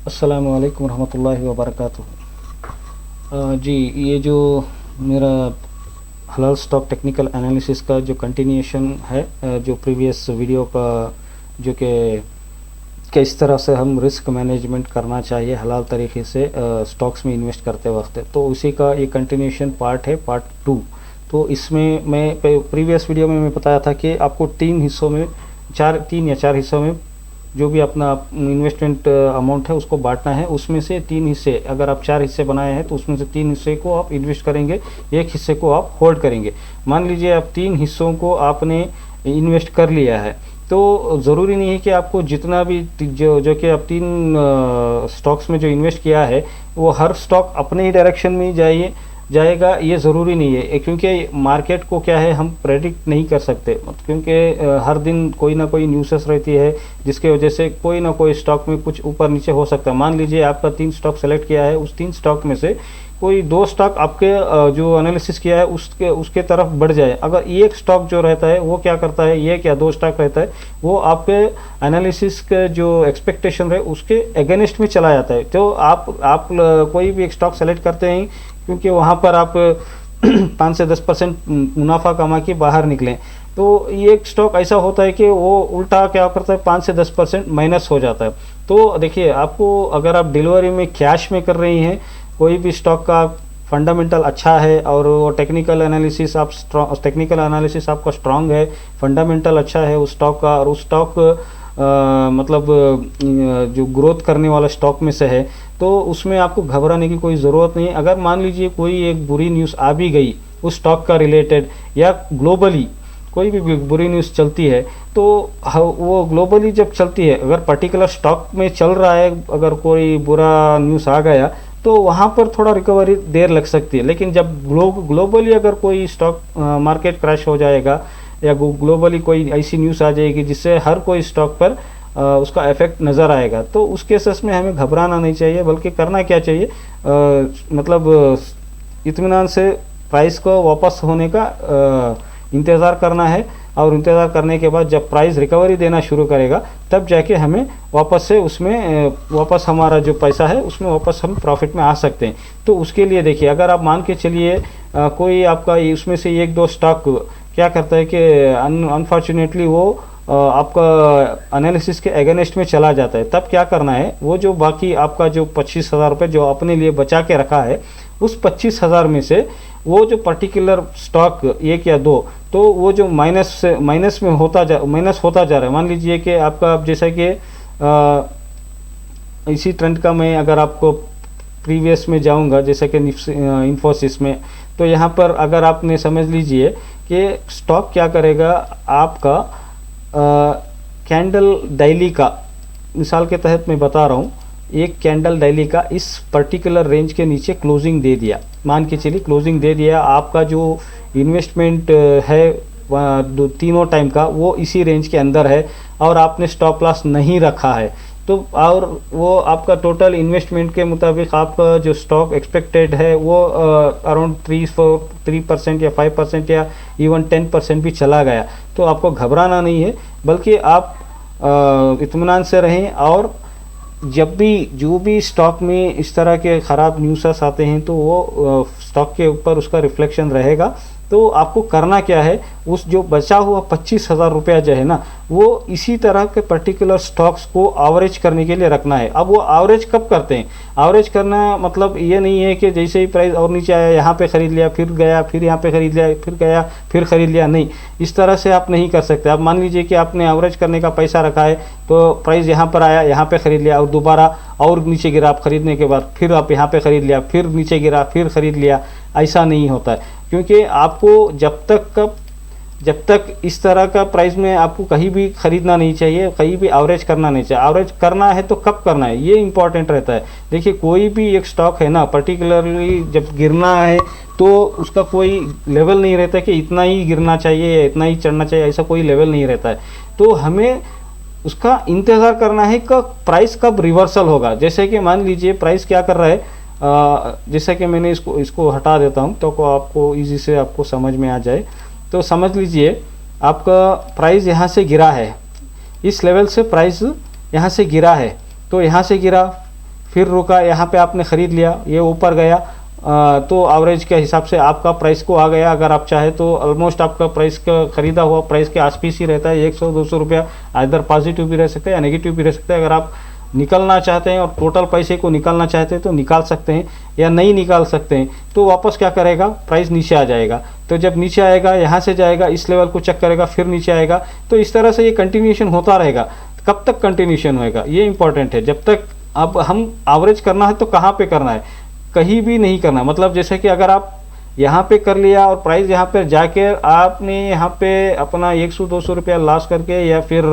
अस्सलामु अलैकुम रहमतुल्लाहि व बरकातुहू। जी, ये जो मेरा हलाल स्टॉक टेक्निकल एनालिसिस का जो कंटिन्यूएशन है, जो प्रीवियस वीडियो का, जो कि किस तरह से हम रिस्क मैनेजमेंट करना चाहिए हलाल तरीके से स्टॉक्स में इन्वेस्ट करते वक्त, तो उसी का ये कंटिन्यूएशन पार्ट है, पार्ट 2। तो इसमें मैं प्रीवियस वीडियो में मैं बताया था कि आपको 3 हिस्सों में, 3 या 4 हिस्सों में जो भी अपना इन्वेस्टमेंट अमाउंट है उसको बांटना है। उसमें से 3 हिस्से, अगर आप 4 हिस्से बनाए हैं तो उसमें से 3 हिस्से को आप इन्वेस्ट करेंगे, एक हिस्से को आप होल्ड करेंगे। मान लीजिए आप 3 हिस्सों को आपने इन्वेस्ट कर लिया है, तो ज़रूरी नहीं है कि आपको जितना भी जो कि आप 3 स्टॉक्स में जो इन्वेस्ट किया है वो हर स्टॉक अपने ही डायरेक्शन में ही जाएगा, ये ज़रूरी नहीं है, क्योंकि मार्केट को क्या है हम प्रेडिक्ट नहीं कर सकते, क्योंकि हर दिन कोई ना कोई न्यूज़ेस रहती है जिसके वजह से कोई ना कोई स्टॉक में कुछ ऊपर नीचे हो सकता है। मान लीजिए आपका 3 स्टॉक सेलेक्ट किया है, उस 3 स्टॉक में से कोई 2 स्टॉक आपके जो एनालिसिस किया है उसके तरफ बढ़ जाए, अगर एक स्टॉक जो रहता है वो क्या करता है, ये क्या 2 स्टॉक रहता है वो आपके एनालिसिस के जो एक्सपेक्टेशन है उसके अगेंस्ट में चला जाता है। तो आप कोई भी एक स्टॉक सेलेक्ट करते हैं क्योंकि वहाँ पर आप 5 से 10% मुनाफा कमा के बाहर निकलें, तो ये एक स्टॉक ऐसा होता है कि वो उल्टा क्या करता है 5 से 10% माइनस हो जाता है। तो देखिए, आपको अगर आप डिलीवरी में कैश में कर रही हैं, कोई भी स्टॉक का फंडामेंटल अच्छा है और वो टेक्निकल एनालिसिस आपका स्ट्रांग है, फंडामेंटल अच्छा है उस स्टॉक का, और उस स्टॉक मतलब जो ग्रोथ करने वाला स्टॉक में से है, तो उसमें आपको घबराने की कोई ज़रूरत नहीं है। अगर मान लीजिए कोई एक बुरी न्यूज़ आ भी गई उस स्टॉक का रिलेटेड, या ग्लोबली कोई भी बुरी न्यूज़ चलती है, तो वो ग्लोबली जब चलती है, अगर पर्टिकुलर स्टॉक में चल रहा है, अगर कोई बुरा न्यूज़ आ गया तो वहाँ पर थोड़ा रिकवरी देर लग सकती है। लेकिन जब ग्लोबली अगर कोई स्टॉक मार्केट क्रैश हो जाएगा या ग्लोबली कोई ऐसी न्यूज़ आ जाएगी जिससे हर कोई स्टॉक पर उसका इफेक्ट नज़र आएगा, तो उस केसेस में हमें घबराना नहीं चाहिए, बल्कि करना क्या चाहिए, मतलब इत्मीनान से प्राइस को वापस होने का इंतज़ार करना है, और इंतज़ार करने के बाद जब प्राइस रिकवरी देना शुरू करेगा तब जाके हमें वापस से उसमें वापस हमारा जो पैसा है उसमें वापस हम प्रॉफिट में आ सकते हैं। तो उसके लिए देखिए, अगर आप मान के चलिए कोई आपका उसमें से 1-2 स्टॉक क्या करता है कि अनफॉर्चुनेटली वो आपका एनालिसिस के अगेंस्ट में चला जाता है, तब क्या करना है, वो जो बाकी आपका जो 25,000 रुपये जो अपने लिए बचा के रखा है, उस 25,000 में से वो जो पर्टिकुलर स्टॉक 1 या 2, तो वो जो माइनस होता जा रहा है, मान लीजिए कि आपका, जैसा कि इसी ट्रेंड का मैं अगर आपको प्रीवियस में जाऊंगा, जैसे कि इन्फोसिस में, तो यहाँ पर अगर आपने समझ लीजिए कि स्टॉक क्या करेगा, आपका कैंडल डेली का, मिसाल के तहत मैं बता रहा हूँ, एक कैंडल डेली का इस पर्टिकुलर रेंज के नीचे क्लोजिंग दे दिया, मान के चलिए क्लोजिंग दे दिया, आपका जो इन्वेस्टमेंट है तीनों टाइम का वो इसी रेंज के अंदर है, और आपने स्टॉप लॉस नहीं रखा है, तो और वो आपका टोटल इन्वेस्टमेंट के मुताबिक आपका जो स्टॉक एक्सपेक्टेड है वो अराउंड 3% या 5% या इवन 10% भी चला गया, तो आपको घबराना नहीं है, बल्कि आप इत्मीनान से रहें। और जब भी जो भी स्टॉक में इस तरह के ख़राब न्यूज़ आते हैं तो वो स्टॉक के ऊपर उसका रिफ्लेक्शन रहेगा। तो आपको करना क्या है, उस जो बचा हुआ 25,000 रुपया जो है ना, वो इसी तरह के पर्टिकुलर स्टॉक्स को एवरेज करने के लिए रखना है। अब वो एवरेज कब करते हैं, एवरेज करना मतलब ये नहीं है कि जैसे ही प्राइस और नीचे आया यहाँ पे ख़रीद लिया, फिर गया, फिर यहाँ पे ख़रीद लिया, फिर गया, फिर ख़रीद लिया, नहीं, इस तरह से आप नहीं कर सकते। आप मान लीजिए कि आपने एवरेज करने का पैसा रखा है, तो प्राइस यहाँ पर आया, यहाँ पे ख़रीद लिया, और दोबारा और नीचे गिरा, आप ख़रीदने के बाद फिर आप यहाँ पे ख़रीद लिया, फिर नीचे गिरा, फिर ख़रीद लिया, ऐसा नहीं होता है। क्योंकि आपको जब तक इस तरह का प्राइस में आपको कहीं भी ख़रीदना नहीं चाहिए, कहीं भी एवरेज करना नहीं चाहिए। एवरेज करना है तो कब करना है, ये इंपॉर्टेंट रहता है। देखिए, कोई भी एक स्टॉक है ना, पर्टिकुलरली जब गिरना है तो उसका कोई लेवल नहीं रहता कि इतना ही गिरना चाहिए या इतना ही चढ़ना चाहिए, ऐसा कोई लेवल नहीं रहता है। तो हमें उसका इंतज़ार करना है कि प्राइस कब रिवर्सल होगा। जैसे कि मान लीजिए प्राइस क्या कर रहा है, जैसे कि मैंने इसको हटा देता हूँ तो आपको इजी से आपको समझ में आ जाए। तो समझ लीजिए आपका प्राइस यहाँ से गिरा है, इस लेवल से प्राइस यहाँ से गिरा है, तो यहाँ से गिरा, फिर रुका, यहाँ पे आपने ख़रीद लिया, ये ऊपर गया, तो एवरेज के हिसाब से आपका प्राइस को आ गया। अगर आप चाहे तो ऑलमोस्ट आपका प्राइस का ख़रीदा हुआ प्राइस के आसपास ही रहता है, 100-200 रुपया इधर पॉजिटिव भी रह सकता है या नेगेटिव भी रह सकता है। अगर आप निकलना चाहते हैं और टोटल पैसे को निकालना चाहते हैं तो निकाल सकते हैं, या नहीं निकाल सकते हैं तो वापस क्या करेगा, प्राइस नीचे आ जाएगा। तो जब नीचे आएगा, यहाँ से जाएगा, इस लेवल को चेक करेगा, फिर नीचे आएगा। तो इस तरह से ये कंटिन्यूएशन होता रहेगा। कब तक कंटिन्यूएशन होएगा ये इंपॉर्टेंट है। जब तक अब हम एवरेज करना है तो कहाँ पे करना है, कहीं भी नहीं करना। मतलब जैसे कि अगर आप यहाँ पे कर लिया और प्राइस यहाँ पे जाके आपने यहाँ पे अपना 100-200 रुपया लॉस करके, या फिर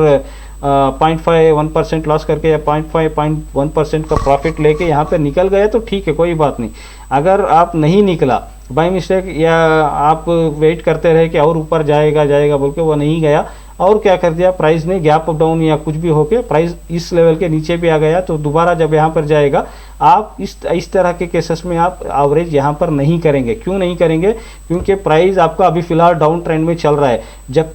0.5-1% लॉस करके, या 0.5-1% का प्रॉफिट लेके यहाँ पे निकल गया तो ठीक है, कोई बात नहीं। अगर आप नहीं निकला बाय मिस्टेक, या आप वेट करते रहे कि और ऊपर जाएगा जाएगा बोल के, वो नहीं गया और क्या कर दिया, प्राइस ने गैप अप डाउन या कुछ भी होके प्राइस इस लेवल के नीचे भी आ गया, तो दोबारा जब यहाँ पर जाएगा आप इस तरह के केसेस में आप एवरेज यहाँ पर नहीं करेंगे। क्यों नहीं करेंगे, क्योंकि प्राइस आपका अभी फिलहाल डाउन ट्रेंड में चल रहा है। जब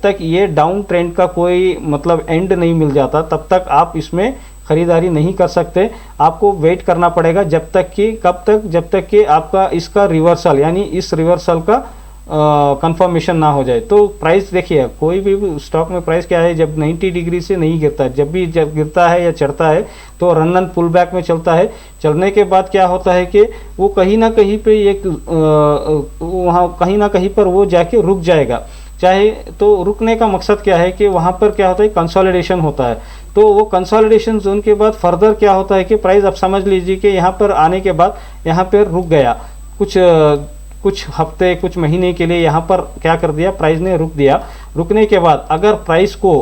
तक ये डाउन ट्रेंड का कोई मतलब एंड नहीं मिल जाता तब तक आप इसमें खरीदारी नहीं कर सकते। आपको वेट करना पड़ेगा जब तक कि, कब तक, जब तक कि आपका इसका रिवर्सल, यानी इस रिवर्सल का कंफर्मेशन ना हो जाए। तो प्राइस देखिए, कोई भी स्टॉक में प्राइस क्या है, जब 90 डिग्री से नहीं गिरता, जब गिरता है या चढ़ता है तो रन एंड पुल बैक में चलता है। चलने के बाद क्या होता है कि वो कहीं ना कहीं पे एक वहाँ कहीं ना कहीं पर वो जाके रुक जाएगा। चाहे तो रुकने का मकसद क्या है कि वहाँ पर क्या होता है, कंसोलिडेशन होता है। तो वो कंसोलिडेशन जोन के बाद फर्दर क्या होता है कि प्राइस आप समझ लीजिए कि यहाँ पर आने के बाद यहाँ पर रुक गया, कुछ हफ्ते, कुछ महीने के लिए यहाँ पर क्या कर दिया, प्राइस ने रुक दिया। रुकने के बाद अगर प्राइस को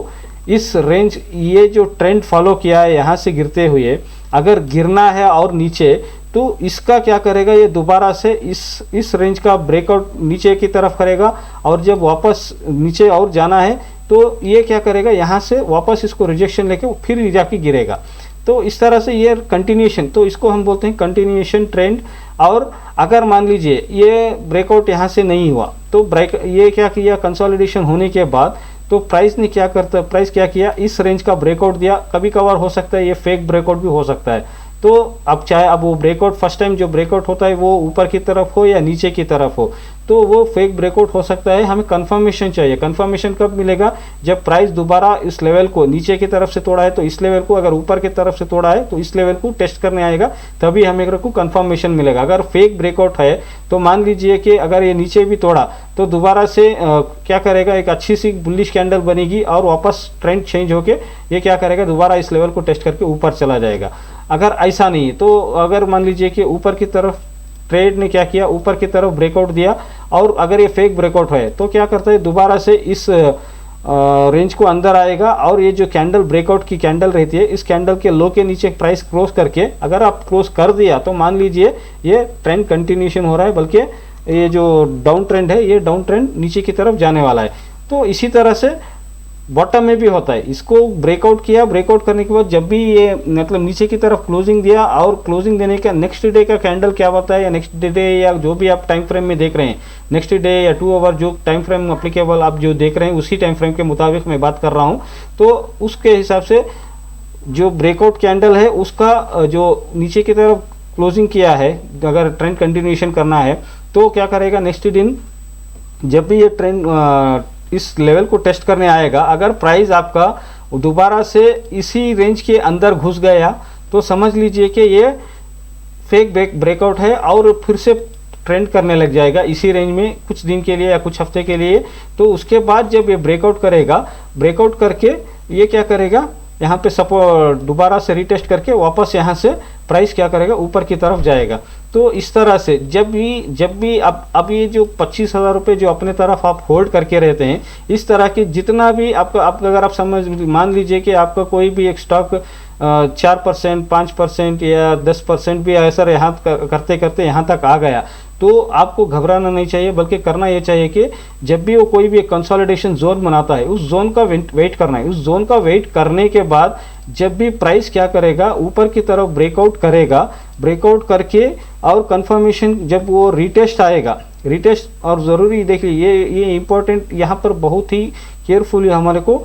इस रेंज, ये जो ट्रेंड फॉलो किया है यहाँ से गिरते हुए, अगर गिरना है और नीचे, तो इसका क्या करेगा, ये दोबारा से इस रेंज का ब्रेकआउट नीचे की तरफ करेगा, और जब वापस नीचे और जाना है तो ये क्या करेगा, यहाँ से वापस इसको रिजेक्शन लेके फिर जाके गिरेगा। तो इस तरह से ये कंटिन्यूएशन, तो इसको हम बोलते हैं कंटिन्यूएशन ट्रेंड। और अगर मान लीजिए ये ब्रेकआउट यहाँ से नहीं हुआ तो ये क्या किया, कंसोलिडेशन होने के बाद तो प्राइस ने क्या करता, प्राइस क्या किया, इस रेंज का ब्रेकआउट दिया। कभी कभार हो सकता है ये फेक ब्रेकआउट भी हो सकता है। तो अब चाहे अब वो ब्रेकआउट फर्स्ट टाइम जो ब्रेकआउट होता है वो ऊपर की तरफ हो या नीचे की तरफ हो, तो वो फेक ब्रेकआउट हो सकता है। हमें कंफर्मेशन चाहिए। कंफर्मेशन कब मिलेगा, जब प्राइस दोबारा इस लेवल को नीचे की तरफ से तोड़ा है तो इस लेवल को, अगर ऊपर की तरफ से तोड़ा है तो इस लेवल को टेस्ट करने आएगा, तभी हमें को कंफर्मेशन मिलेगा। अगर फेक ब्रेकआउट है तो मान लीजिए कि अगर ये नीचे भी तोड़ा तो दोबारा से क्या करेगा, एक अच्छी सी बुलिश कैंडल बनेगी और वापस ट्रेंड चेंज होके ये क्या करेगा, दोबारा इस लेवल को टेस्ट करके ऊपर चला जाएगा। अगर ऐसा नहीं तो अगर मान लीजिए कि ऊपर की तरफ ट्रेड ने क्या किया, ऊपर की तरफ ब्रेकआउट दिया, और अगर ये फेक ब्रेकआउट है तो क्या करता है, दोबारा से इस रेंज को अंदर आएगा, और ये जो कैंडल ब्रेकआउट की कैंडल रहती है, इस कैंडल के लो के नीचे प्राइस क्रॉस करके अगर आप क्रॉस कर दिया तो मान लीजिए ये ट्रेंड कंटिन्यूएशन हो रहा है, बल्कि ये जो डाउन ट्रेंड है ये डाउन ट्रेंड नीचे की तरफ जाने वाला है। तो इसी तरह से बॉटम में भी होता है। इसको ब्रेकआउट किया, ब्रेकआउट करने के बाद जब भी ये मतलब नीचे की तरफ क्लोजिंग दिया, और क्लोजिंग देने का नेक्स्ट डे का कैंडल क्या होता है, या नेक्स्ट डे या जो भी आप टाइम फ्रेम में देख रहे हैं, नेक्स्ट डे या 2 आवर जो टाइम फ्रेम अप्लीकेबल आप जो देख रहे हैं उसी टाइम फ्रेम के मुताबिक मैं बात कर रहा हूँ। तो उसके हिसाब से जो ब्रेकआउट कैंडल है उसका जो नीचे की तरफ क्लोजिंग किया है, अगर ट्रेंड कंटिन्यूएशन करना है तो क्या करेगा, नेक्स्ट दिन जब भी ये ट्रेंड इस लेवल को टेस्ट करने आएगा, अगर प्राइस आपका दोबारा से इसी रेंज के अंदर घुस गया तो समझ लीजिए कि ये फेक ब्रेकआउट है, और फिर से ट्रेंड करने लग जाएगा इसी रेंज में कुछ दिन के लिए या कुछ हफ्ते के लिए। तो उसके बाद जब ये ब्रेकआउट करेगा, ब्रेकआउट करके ये क्या करेगा, यहाँ पे सपोर्ट दोबारा से रिटेस्ट करके वापस यहाँ से प्राइस क्या करेगा, ऊपर की तरफ जाएगा। तो इस तरह से जब भी अब ये जो 25,000 रुपये जो अपने तरफ आप होल्ड करके रहते हैं, इस तरह के जितना भी आपका अगर आप मान लीजिए कि आपका कोई भी एक स्टॉक 4%, 5% या 10% भी ऐसा यहाँ करते करते यहाँ तक आ गया, तो आपको घबराना नहीं चाहिए, बल्कि करना ये चाहिए कि जब भी वो कोई भी एक कंसोलिडेशन जोन बनाता है, उस जोन का वेट करना है। उस जोन का वेट करने के बाद जब भी प्राइस क्या करेगा, ऊपर की तरफ ब्रेकआउट करेगा, ब्रेकआउट करके और कंफर्मेशन जब वो रिटेस्ट आएगा, रिटेस्ट और ज़रूरी देखिए ये इम्पोर्टेंट यहाँ पर बहुत ही केयरफुली हमारे को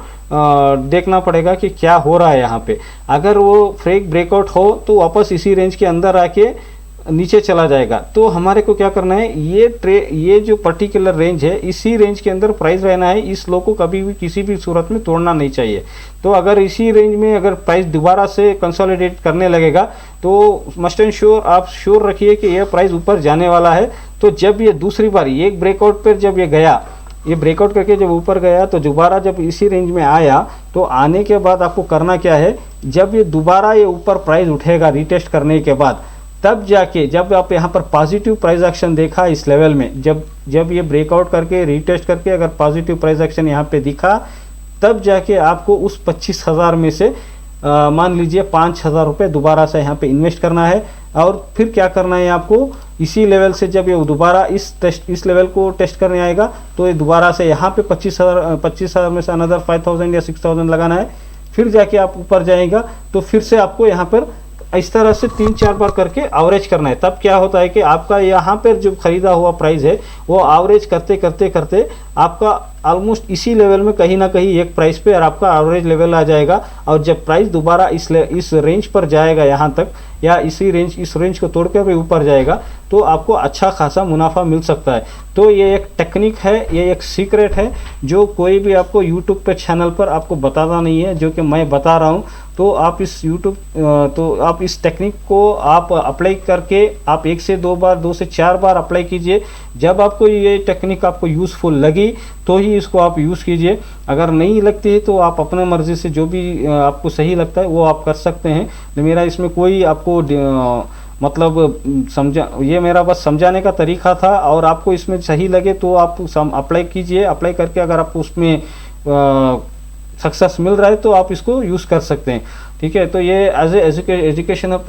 देखना पड़ेगा कि क्या हो रहा है यहाँ पे। अगर वो फ्रेक ब्रेकआउट हो तो वापस इसी रेंज के अंदर आके नीचे चला जाएगा, तो हमारे को क्या करना है, ये जो पर्टिकुलर रेंज है इसी रेंज के अंदर प्राइस रहना है। इस लो को कभी भी किसी भी सूरत में तोड़ना नहीं चाहिए। तो अगर इसी रेंज में अगर प्राइस दोबारा से कंसोलिडेट करने लगेगा तो मस्ट एंड श्योर आप श्योर रखिए कि यह प्राइस ऊपर जाने वाला है। तो जब ये दूसरी बार एक ब्रेकआउट पर जब ये गया, ये ब्रेकआउट करके जब ऊपर गया तो दोबारा जब इसी रेंज में आया, तो आने के बाद आपको करना क्या है, जब ये दोबारा ये ऊपर प्राइस उठेगा रिटेस्ट करने के बाद, तब जाके जब आप यहाँ पर पॉजिटिव प्राइस एक्शन देखा इस लेवल में, जब ये ब्रेकआउट करके रिटेस्ट करके अगर पॉजिटिव प्राइस एक्शन यहाँ पे दिखा, तब जाके आपको उस 25,000 में से मान लीजिए 5,000 रुपये दोबारा से यहाँ पे इन्वेस्ट करना है। और फिर क्या करना है आपको, इसी लेवल से जब ये दोबारा इस लेवल को टेस्ट करने आएगा तो ये दोबारा से यहाँ पे 25,000 में से अनदर 5,000 या 6,000 लगाना है। फिर जाके आप ऊपर जाएगा तो फिर से आपको यहाँ पर इस तरह से 3-4 बार करके एवरेज करना है। तब क्या होता है कि आपका यहाँ पर जो खरीदा हुआ प्राइस है वो एवरेज करते करते करते आपका ऑलमोस्ट इसी लेवल में कहीं ना कहीं एक प्राइस पे और आपका एवरेज लेवल आ जाएगा। और जब प्राइस दोबारा इस रेंज पर जाएगा यहाँ तक, या इस रेंज को तोड़ के भी ऊपर जाएगा, तो आपको अच्छा खासा मुनाफा मिल सकता है। तो ये एक टेक्निक है, ये एक सीक्रेट है जो कोई भी आपको यूट्यूब पे चैनल पर आपको बताता नहीं है, जो कि मैं बता रहा हूँ। तो आप इस टेक्निक को आप अप्लाई करके आप 1 से 2 बार 2 से 4 बार अप्लाई कीजिए। जब आपको ये टेक्निक आपको यूज़फुल लगी तो ही इसको आप यूज़ कीजिए। अगर नहीं लगती है तो आप अपने मर्ज़ी से जो भी आपको सही लगता है वो आप कर सकते हैं। तो मेरा इसमें कोई आपको ये मेरा बस समझाने का तरीका था। और आपको इसमें सही लगे तो आप अप्लाई कीजिए। अप्लाई करके अगर आपको उसमें सक्सेस मिल रहा है तो आप इसको यूज़ कर सकते हैं। ठीक है, तो ये एज एजुकेशनल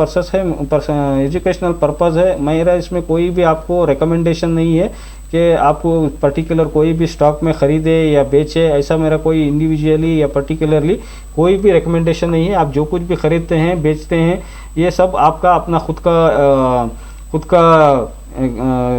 एजुकेशनल पर्पज़ है। मेरा इसमें कोई भी आपको रिकमेंडेशन नहीं है कि आपको पर्टिकुलर कोई भी स्टॉक में ख़रीदे या बेचे, ऐसा मेरा कोई इंडिविजुअली या पर्टिकुलरली कोई भी रिकमेंडेशन नहीं है। आप जो कुछ भी ख़रीदते हैं बेचते हैं, ये सब आपका अपना खुद का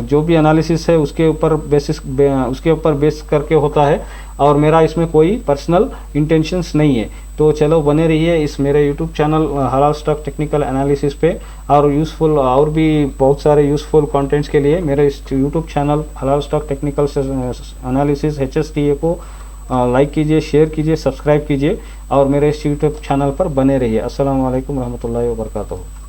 जो भी एनालिसिस है उसके ऊपर बेस करके होता है। और मेरा इसमें कोई पर्सनल इंटेंशंस नहीं है। तो चलो बने रहिए इस मेरे यूट्यूब चैनल हलाल स्टॉक टेक्निकल एनालिसिस पे, और यूज़फुल और भी बहुत सारे यूज़फुल कंटेंट्स के लिए मेरे इस यूट्यूब चैनल हलाल स्टॉक टेक्निकल एनालिसिस HSTA को लाइक कीजिए, शेयर कीजिए, सब्सक्राइब कीजिए और मेरे इस यूट्यूब चैनल पर बने रहिए। अस्सलाम वालेकुम रहमतुल्लाहि व बरकातहू।